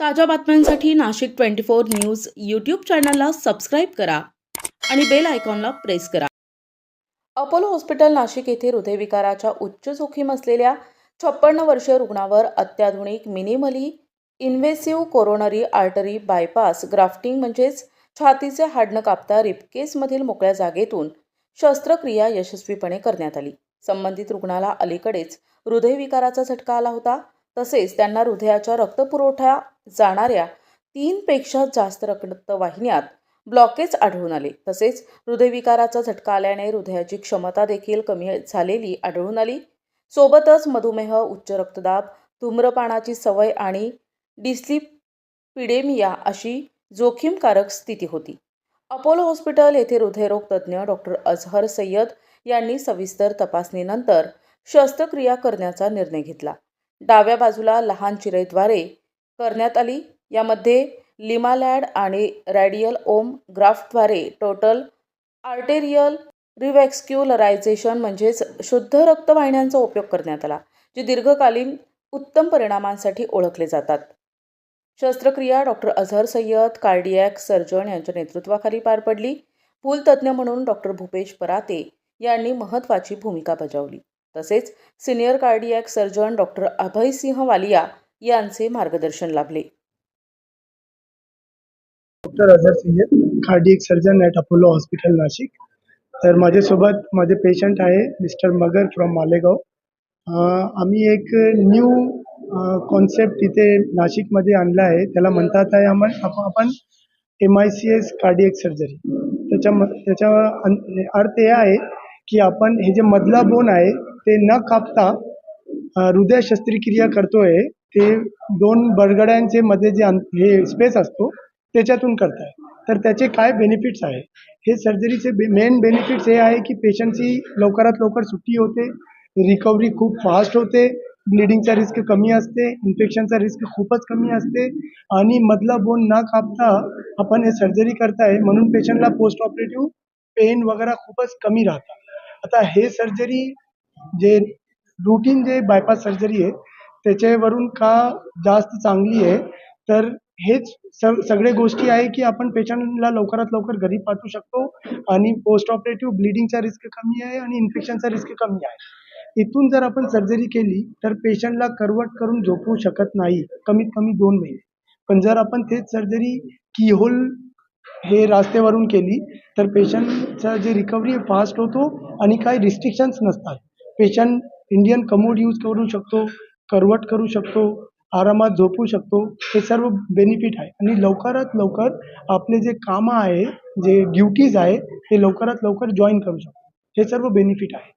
ताज्या बातम्यांसाठी Nashik 24 news YouTube चॅनलला सबस्क्राईब करा आणि बेल आयकॉनला प्रेस करा. अपोलो हॉस्पिटल नाशिक येथे हृदयविकाराच्या उच्च जोखीम असलेल्या 56 वर्षीय रुग्णावर अत्याधुनिक minimally invasive coronary artery bypass grafting म्हणजेच छातीचे हाड न कापता रिपकेसमधील मोकळ्या जागेतून शस्त्रक्रिया यशस्वीपणे करण्यात आली. संबंधित रुग्णाला अलीकडेच हृदयविकाराचा झटका आला होता. तसेच त्यांना हृदयाच्या रक्तपुरवठा जाणाऱ्या 3 पेक्षा जास्त रक्तवाहिन्यात ब्लॉकेज आढळून आले. तसेच हृदयविकाराचा झटका आल्याने हृदयाची क्षमता देखील कमी झालेली आढळून आली. सोबतच मधुमेह, उच्च रक्तदाब, धूम्रपानाची सवय आणि डिस्लिपिडेमिया अशी जोखीमकारक स्थिती होती. अपोलो हॉस्पिटल येथे हृदयरोग तज्ज्ञ डॉक्टर अझहर सय्यद यांनी सविस्तर तपासणीनंतर शस्त्रक्रिया करण्याचा निर्णय घेतला. डाव्या बाजूला लहान चिरेद्वारे करण्यात आली. यामध्ये लिमालॅड आणि रॅडियल ओम ग्राफ्टद्वारे टोटल आर्टेरियल रिव्हॅस्क्युलरायझेशन म्हणजेच शुद्ध रक्तवाहिन्यांचा उपयोग करण्यात आला, जे दीर्घकालीन उत्तम परिणामांसाठी ओळखले जातात. शस्त्रक्रिया डॉक्टर अझहर सय्यद कार्डियॅक सर्जन यांच्या नेतृत्वाखाली पार पडली. भूलतज्ज्ञ म्हणून डॉक्टर भूपेश पराते यांनी महत्त्वाची भूमिका बजावली. तसेच senior cardiac surgeon doctor Abhaysinh Walia यांचे मार्गदर्शन लाभले. Doctor Azhar Sayyed, cardiac surgeon at Apollo hospital Nashik. तर माझ्यासोबत माझे पेशंट आहे मिस्टर मगर फ्रॉम मालेगाव. आम्ही एक न्यू कॉन्सेप्ट इथे नाशिकमध्ये आणला आहे. त्याला म्हणतात आहे आपण MICS कार्डियक सर्जरी. त्याचा अर्थ हे आहे की आपण हे जे मधला बोन आहे ते न कापता हृदय शस्त्रक्रिया करतोय. ते 2 बरगड्यांचे मध्ये जे हे स्पेस असतो त्याच्यातून करताय. तर त्याचे काय बेनिफिट्स आहे, हे सर्जरीचे मेन बेनिफिट्स हे आहे की पेशंटची लवकरात लवकर सुट्टी होते, रिकव्हरी खूप फास्ट होते, ब्लिडिंगचा रिस्क कमी असते, इन्फेक्शनचा रिस्क खूपच कमी असते आणि मधला बोन न कापता आपण हे सर्जरी करताय म्हणून पेशंटला पोस्ट ऑपरेटिव्ह पेन वगैरे खूपच कमी राहतात. आता हे सर्जरी जे रूटीन जे बायपास सर्जरी आहे त्याच्यावरून का जास्त चांगली आहे, तर हेच सगळे गोष्टी आहे की आपण पेशंटला लवकरात लवकर घरी पाठवू शकतो आणि पोस्ट ऑपरेटिव्ह ब्लिडिंगचा रिस्क कमी आहे आणि इन्फेक्शनचा रिस्क कमी आहे. इथून जर आपण सर्जरी केली तर पेशंटला करवट करून झोपवू शकत नाही कमीत कमी 2 महिने. पण जर आपण तेच सर्जरी कीहोल हे रस्त्यावरून केली तर पेशंटचा जे रिकव्हरी फास्ट होतो आणि काही रिस्ट्रिक्शन्स नसतात. पेशंट इंडियन कमोड यूज करू शकतो, करवट करू शकतो, आरामात झोपू शकतो. हे सर्व बेनिफिट आहे आणि लवकरात लवकर आपले जे कामं आहे, जे ड्युटीज आहे ते लवकरात लवकर जॉईन करू शकतो. हे सर्व बेनिफिट आहे.